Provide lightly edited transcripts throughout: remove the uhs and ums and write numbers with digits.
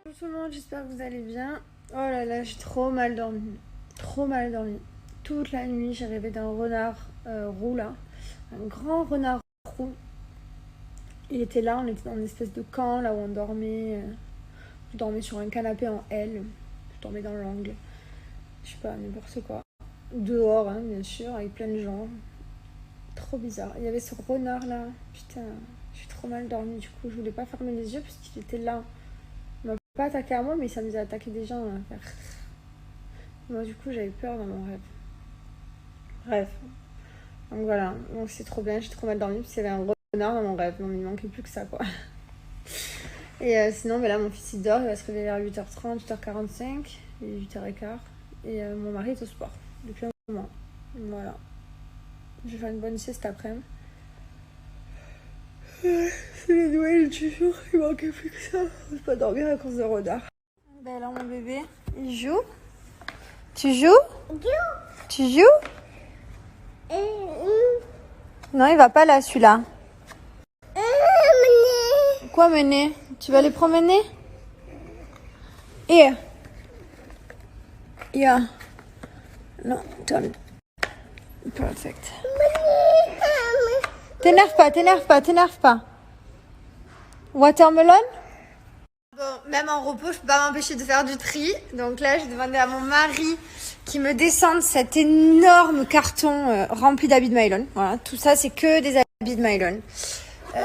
Bonjour tout le monde, j'espère que vous allez bien. Oh là là, j'ai trop mal dormi. Trop mal dormi. Toute la nuit, j'ai rêvé d'un renard roux là. Un grand renard roux. Il était là, on était dans une espèce de camp là où on dormait. Je dormais sur un canapé en L. Je dormais dans l'angle. Je sais pas, n'importe quoi. Dehors, hein, bien sûr, avec plein de gens. Trop bizarre. Il y avait ce renard là. Putain, j'ai trop mal dormi. Du coup, je voulais pas fermer les yeux parce qu'il était là. Il m'a pas attaqué à moi, mais il s'amusait à attaquer des gens. Là. Moi, du coup, j'avais peur dans mon rêve. Bref. Donc voilà. Donc c'est trop bien. J'ai trop mal dormi parce qu'il y avait un renard dans mon rêve. Donc il manquait plus que ça, quoi. Et sinon, mais là, mon fils il dort. Il va se réveiller vers 8h30, 8h45. Il est 8h15. Et mon mari est au sport depuis un moment. Voilà. Je vais faire une bonne sieste après-midi. C'est les Noël du jour, il manquait plus que ça. Je peux pas dormir à cause de renard. Ben alors mon bébé, il joue. Tu joues? Tu joues? Non, il va pas là celui-là. Quoi mener? Tu vas les promener? Here. Yeah. Non, don't. Perfect. T'énerve pas, t'énerve pas, t'énerve pas. Watermelon? Bon, même en repos, je peux pas m'empêcher de faire du tri. Donc là, j'ai demandé à mon mari qui me descende cet énorme carton rempli d'habits de nylon. Voilà, tout ça, c'est que des habits de nylon.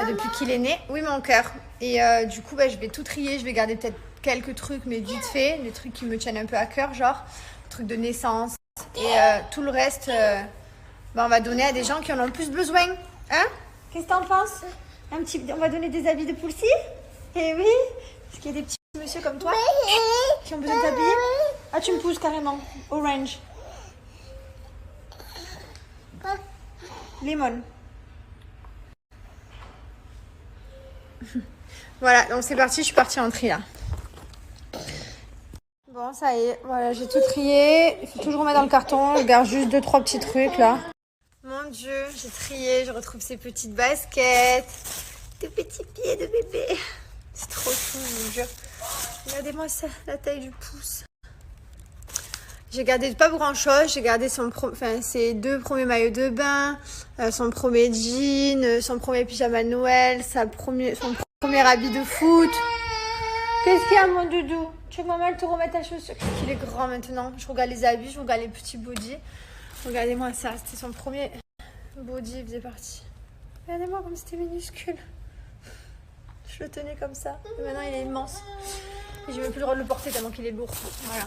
Depuis qu'il est né. Oui, mon cœur. Et du coup, je vais tout trier. Je vais garder peut-être quelques trucs, mais vite fait. Des trucs qui me tiennent un peu à cœur, genre trucs de naissance. Et tout le reste, on va donner à des gens qui en ont le plus besoin. Hein? Qu'est-ce que t'en penses? On va donner des habits de poulsif? Eh oui! Parce qu'il y a des petits monsieur comme toi qui ont besoin de t'habiller. Ah, tu me pousses carrément. Orange. Lemon. Voilà, donc c'est parti, je suis partie en tri là. Bon, ça y est, voilà, j'ai tout trié. Il faut toujours mettre dans le carton. Je garde juste 2-3 petits trucs là. Mon Dieu, j'ai trié, je retrouve ces petites baskets. Des petits pieds de bébé. C'est trop chou, je vous jure. Regardez-moi ça, la taille du pouce. J'ai gardé pas grand chose. J'ai gardé ses 2 premiers maillots de bain, son premier jean, son premier pyjama de Noël, son premier habit de foot. Qu'est-ce qu'il y a, mon doudou? Tu veux que maman te remette ta chaussure? Il est grand maintenant. Je regarde les habits, je regarde les petits bodys. Regardez-moi ça, c'était son premier body, il faisait partie. Regardez-moi comme c'était minuscule. Je le tenais comme ça. Et maintenant, il est immense. Et j'ai même plus le droit de le porter tellement qu'il est lourd. Voilà.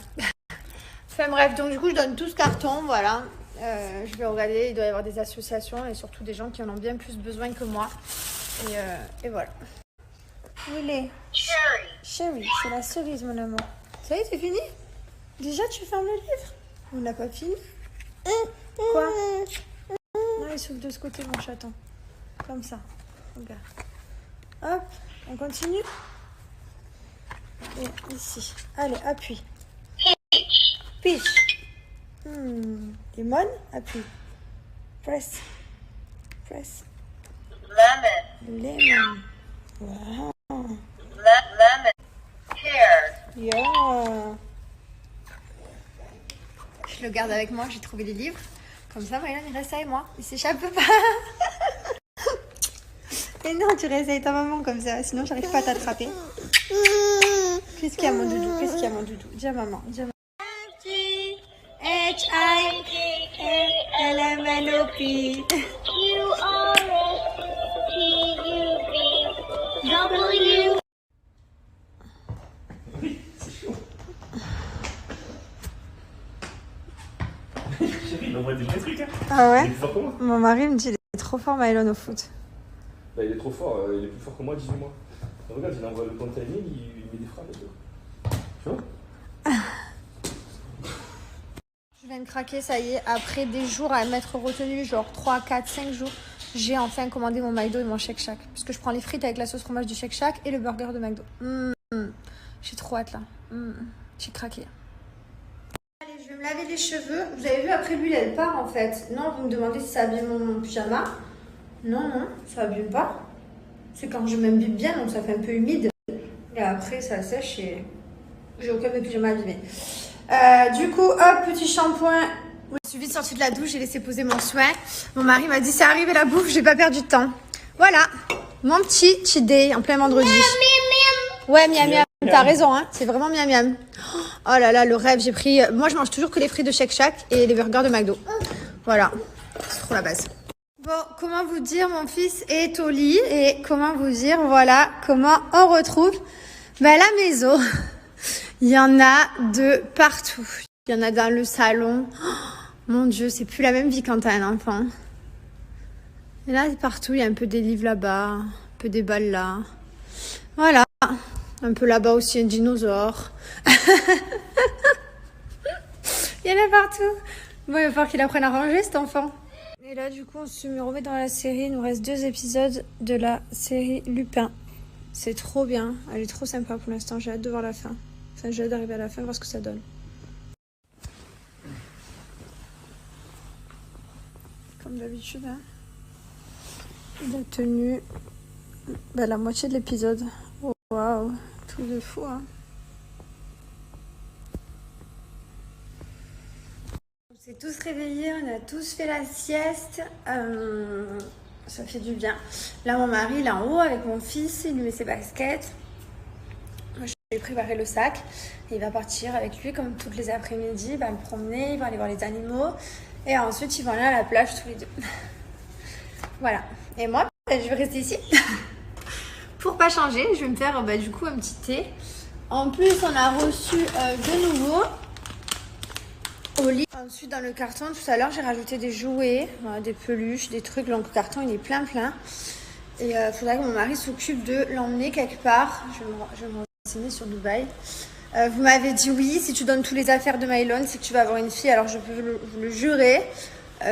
Enfin bref, donc du coup, je donne tout ce carton. Voilà. Je vais regarder. Il doit y avoir des associations et surtout des gens qui en ont bien plus besoin que moi. Et voilà. Où il est? Chérie. Chérie, c'est la cerise, mon amour. Ça y est, c'est fini? Déjà, tu fermes le livre? On n'a pas fini? Quoi? Non, il s'ouvre de ce côté, mon chaton. Comme ça. Regarde. Hop, on continue. Et ici. Allez, appuie. Peach. Lemon, appuie. Press. Press. Lemon. Wow. Lemon. Pear. Yeah. Je le garde avec moi, j'ai trouvé les livres. Comme ça, Maëlan, il reste avec moi. Il s'échappe pas. Et non, tu restes avec ta maman comme ça, sinon j'arrive pas à t'attraper. Qu'est-ce qu'il y a, mon doudou? Qu'est-ce qu'il y a, mon doudou? Dis à maman. Dis à maman. H-I-L-M-N-O-P. W. Oui, c'est chaud. Chérie, il envoie des vrais trucs, hein. Ah ouais? Il est plus fort que moi. Mon mari me dit qu'il est trop fort, Maëlan, au foot. Bah, il est trop fort, il est plus fort que moi, 18 mois. Regarde, il envoie le compte timing, il met des frappes et tout. Tu vois? Je viens de craquer, ça y est, après des jours à m'être retenue, genre 3, 4, 5 jours, j'ai enfin commandé mon McDo et mon Shake Shack. Parce que je prends les frites avec la sauce fromage du Shake Shack et le burger de McDo. J'ai trop hâte là. J'ai craqué. Allez, je vais me laver les cheveux. Vous avez vu, après l'huile, elle part en fait. Non, vous me demandez si ça abîme mon pyjama. Non, non, ça abîme pas. C'est quand je m'imbibe bien, donc ça fait un peu humide. Et après, ça sèche et J'ai aucun de mes pyjamas abîmés. Du coup, hop, petit shampoing. Je suis vite sortie de la douche, j'ai laissé poser mon soin. Mon mari m'a dit c'est arrivé la bouffe, j'ai pas perdu de temps. Voilà, mon petit cheat day en plein vendredi. Ouais, miam miam, t'as raison, hein, c'est vraiment miam miam. Oh là là, le rêve, j'ai pris... Moi, je mange toujours que les frites de Shake Shack et les burgers de McDo. Voilà, c'est trop la base. Bon, comment vous dire, mon fils est au lit et comment vous dire, voilà, comment on retrouve la maison. Il y en a de partout. Il y en a dans le salon. Oh, mon Dieu, c'est plus la même vie quand t'as un enfant. Et là, partout, il y a un peu des livres là-bas, un peu des balles là. Voilà. Un peu là-bas aussi, un dinosaure. Il y en a partout. Bon, il va falloir qu'il apprenne à ranger, cet enfant. Et là, du coup, on se remet dans la série. Il nous reste 2 épisodes de la série Lupin. C'est trop bien. Elle est trop sympa pour l'instant. J'ai hâte de voir la fin. Enfin, j'ai hâte d'arriver à la fin, voir ce que ça donne. Comme d'habitude, hein. Il a tenu la moitié de l'épisode. Oh, waouh, tout de fou, hein. On s'est tous réveillés, on a tous fait la sieste. Ça fait du bien. Là, mon mari, il est en haut avec mon fils, il lui met ses baskets. Moi, je lui ai préparé le sac. Et il va partir avec lui, comme toutes les après-midi. Il va me promener, il va aller voir les animaux. Et ensuite, ils vont aller à la plage tous les deux. Voilà. Et moi, je vais rester ici. Pour pas changer, je vais me faire du coup un petit thé. En plus, on a reçu de nouveau au lit. Ensuite, dans le carton, tout à l'heure, j'ai rajouté des jouets, des peluches, des trucs. Donc, le carton, il est plein. Et il faudra que mon mari s'occupe de l'emmener quelque part. Je vais me renseigner sur Dubaï. Vous m'avez dit oui, si tu donnes toutes les affaires de Mylon, c'est que tu vas avoir une fille. Alors, je peux vous le jurer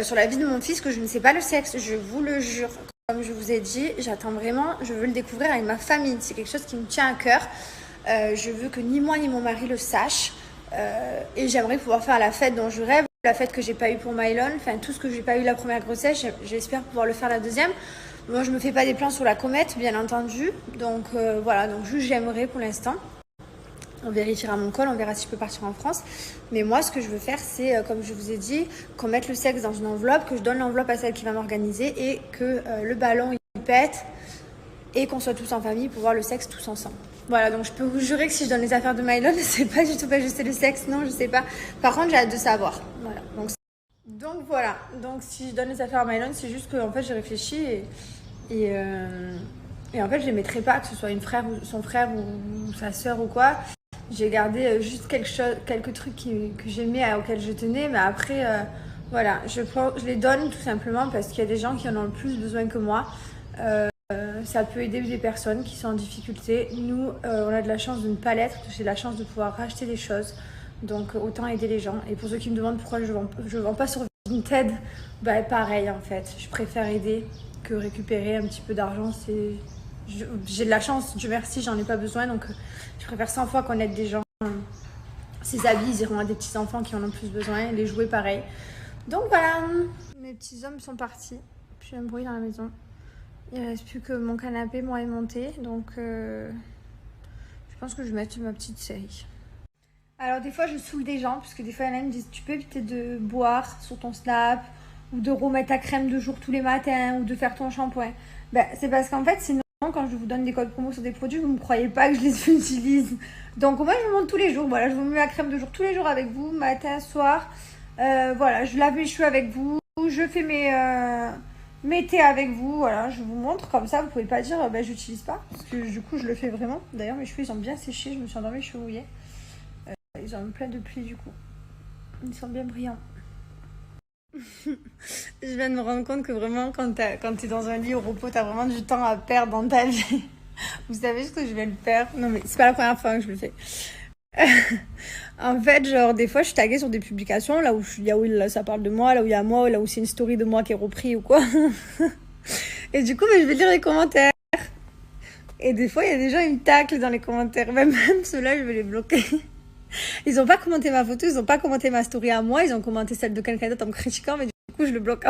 sur la vie de mon fils que je ne sais pas le sexe. Je vous le jure. Comme je vous ai dit, j'attends vraiment, je veux le découvrir avec ma famille. C'est quelque chose qui me tient à cœur. Je veux que ni moi ni mon mari le sachent. Et j'aimerais pouvoir faire la fête dont je rêve, la fête que j'ai pas eue pour Mylon, enfin tout ce que j'ai pas eu la première grossesse, j'espère pouvoir le faire la deuxième. Moi je me fais pas des plans sur la comète, bien entendu. Donc voilà, donc juste j'aimerais pour l'instant. On vérifiera mon col, on verra si je peux partir en France. Mais moi, ce que je veux faire, c'est, comme je vous ai dit, qu'on mette le sexe dans une enveloppe, que je donne l'enveloppe à celle qui va m'organiser et que le ballon, il pète et qu'on soit tous en famille pour voir le sexe tous ensemble. Voilà, donc je peux vous jurer que si je donne les affaires de Mylon, c'est pas du tout pas juste le sexe, non, je sais pas. Par contre, j'ai hâte de savoir. Voilà, donc voilà. Donc si je donne les affaires à Mylon, c'est juste que en fait, j'ai réfléchi et en fait, je les mettrai pas, que ce soit son frère ou sa sœur ou quoi. J'ai gardé juste quelques trucs que j'aimais, auxquels je tenais, mais après, voilà, je les donne tout simplement parce qu'il y a des gens qui en ont le plus besoin que moi. Ça peut aider des personnes qui sont en difficulté. Nous, on a de la chance de ne pas l'être. J'ai la chance de pouvoir racheter des choses. Donc, autant aider les gens. Et pour ceux qui me demandent pourquoi je vends pas sur Vinted, pareil en fait. Je préfère aider que récupérer un petit peu d'argent. J'ai de la chance, Dieu merci, j'en ai pas besoin. Donc, je préfère 100 fois qu'on aide des gens. Ces habits, ils iront à des petits-enfants qui en ont plus besoin. Les jouets, pareil. Donc, voilà. Mes petits hommes sont partis. Puis, il y a un bruit dans la maison. Il ne reste plus que mon canapé, moi et mon thé. Donc, je pense que je vais mettre ma petite série. Alors, des fois, je saoule des gens. Parce que des fois, il y en a qui me disent tu peux éviter de boire sur ton Snap ou de remettre ta crème de jour tous les matins ou de faire ton shampoing. C'est parce qu'en fait, sinon, quand je vous donne des codes promo sur des produits, vous ne me croyez pas que je les utilise. Donc, moi, je vous montre tous les jours. Voilà, je vous mets ma crème de jour tous les jours avec vous, matin, soir. Voilà, je lave mes cheveux avec vous. Je fais mes thés avec vous. Voilà, je vous montre. Comme ça, vous pouvez pas dire j'utilise pas. Parce que du coup, je le fais vraiment. D'ailleurs, mes cheveux, ils ont bien séché. Je me suis endormie, les cheveux mouillés. Ils ont plein de plis, du coup. Ils sont bien brillants. Je viens de me rendre compte que vraiment, quand t'es dans un lit au repos, t'as vraiment du temps à perdre dans ta vie. Vous savez ce que je vais le faire? Non, mais c'est pas la première fois que je le fais. En fait, genre, des fois, je suis taguée sur des publications, là où ça parle de moi, là où il y a moi, là où c'est une story de moi qui est repris ou quoi. Et du coup, je vais lire les commentaires. Et des fois, il y a des gens, ils me taclent dans les commentaires. Même ceux-là, je vais les bloquer. Ils ont pas commenté ma photo, ils ont pas commenté ma story à moi, ils ont commenté celle de quelqu'un d'autre en me critiquant, mais du coup je le bloque.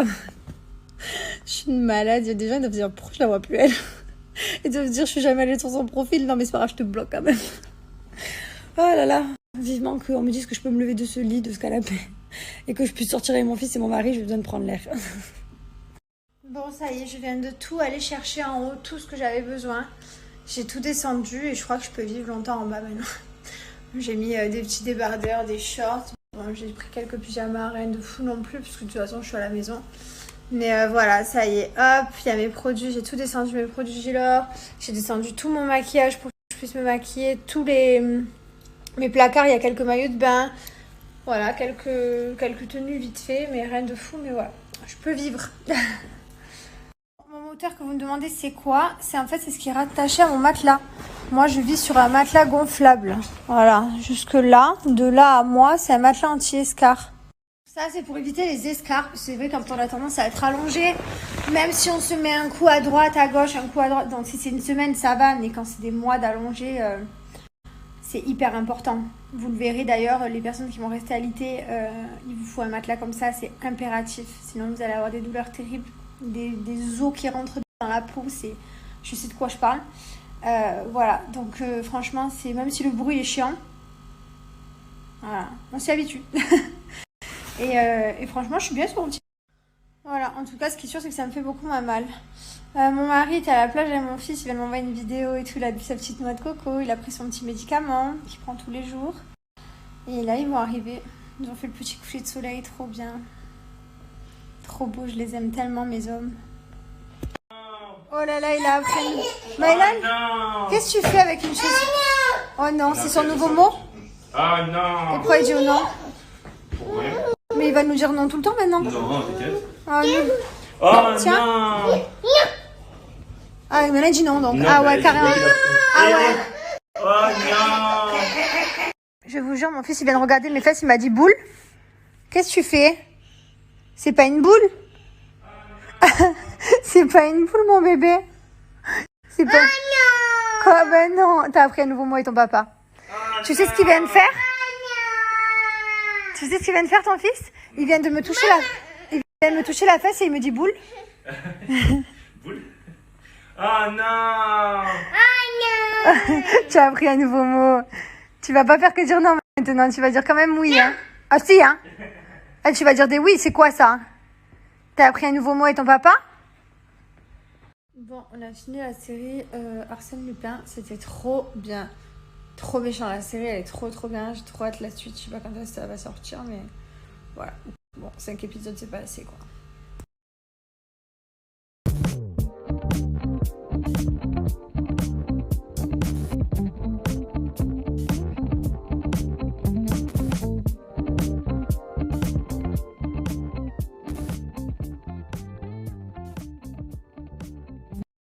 Je suis une malade, il y a des gens qui doivent se dire pourquoi je la vois plus elle. Ils doivent se dire je suis jamais allée sur son profil, non mais c'est pas grave, je te bloque quand même. Oh là là, vivement qu'on me dise que je peux me lever de ce lit, de ce canapé, et que je puisse sortir avec mon fils et mon mari, j'ai besoin de prendre l'air. Bon, ça y est, je viens de tout aller chercher en haut, tout ce que j'avais besoin. J'ai tout descendu et je crois que je peux vivre longtemps en bas maintenant. J'ai mis des petits débardeurs, des shorts. Bon, j'ai pris quelques pyjamas, rien de fou non plus, parce que de toute façon, je suis à la maison. Mais voilà, ça y est, hop, il y a mes produits, j'ai tout descendu, mes produits Gilor. J'ai descendu tout mon maquillage pour que je puisse me maquiller. Tous mes placards, il y a quelques maillots de bain. Voilà, quelques tenues vite fait, mais rien de fou, mais voilà, je peux vivre. Mon moteur que vous me demandez c'est quoi? C'est ce qui est rattaché à mon matelas. Moi je vis sur un matelas gonflable. Voilà, jusque là, de là à moi, c'est un matelas anti-escar. Ça c'est pour éviter les escarres. C'est vrai quand on a tendance à être allongé, même si on se met un coup à droite, à gauche, un coup à droite. Donc si c'est une semaine ça va, mais quand c'est des mois d'allongé, c'est hyper important. Vous le verrez d'ailleurs, les personnes qui vont rester alitées, il vous faut un matelas comme ça, c'est impératif. Sinon vous allez avoir des douleurs terribles. Des os qui rentrent dans la peau, je sais de quoi je parle. Voilà, donc franchement, même si le bruit est chiant, voilà, on s'y habitue. et franchement, je suis bien sur mon petit. Voilà, en tout cas, ce qui est sûr, c'est que ça me fait beaucoup moins mal. Mon mari était à la plage avec mon fils, il vient de m'envoyer une vidéo et tout, il a bu sa petite noix de coco, il a pris son petit médicament qu'il prend tous les jours. Et là, ils vont arriver. Ils ont fait le petit coucher de soleil, trop bien. Trop beau, je les aime tellement, mes hommes. Oh là là, il a appris. Mylan, qu'est-ce que tu fais avec une chaise? Oh non, c'est son nouveau mot? Ah non. Et pourquoi il dit oh non? Pour rien. Mais il va nous dire non tout le temps maintenant. Non, t'inquiète. Ah non. Oh Tiens. non. Ah, mais là il dit non donc. Non, Ah ouais, bah, carrément. Ah ouais. Oh non. Je vous jure, mon fils il vient de regarder mes fesses, il m'a dit boule. Qu'est-ce que tu fais? C'est pas une boule? C'est pas une boule, mon bébé. C'est pas. Oh non. Quoi? Ben non. T'as appris un nouveau mot avec ton papa. Oh tu sais ce qu'il vient de faire? Tu sais ce qu'il vient de faire, ton fils? Il vient de me toucher la fesse et il me dit boule. Boule. Oh non. Tu as appris un nouveau mot. Tu vas pas faire que dire non maintenant. Tu vas dire quand même oui. Hein. Ah si, hein. Ah, tu vas dire des oui. C'est quoi ça? T'as appris un nouveau mot avec ton papa? Bon, on a fini la série Arsène Lupin. C'était trop bien. Trop méchant. La série, elle est trop bien. J'ai trop hâte la suite. Je sais pas quand ça va sortir, mais voilà. Bon, 5 épisodes, c'est pas assez, quoi.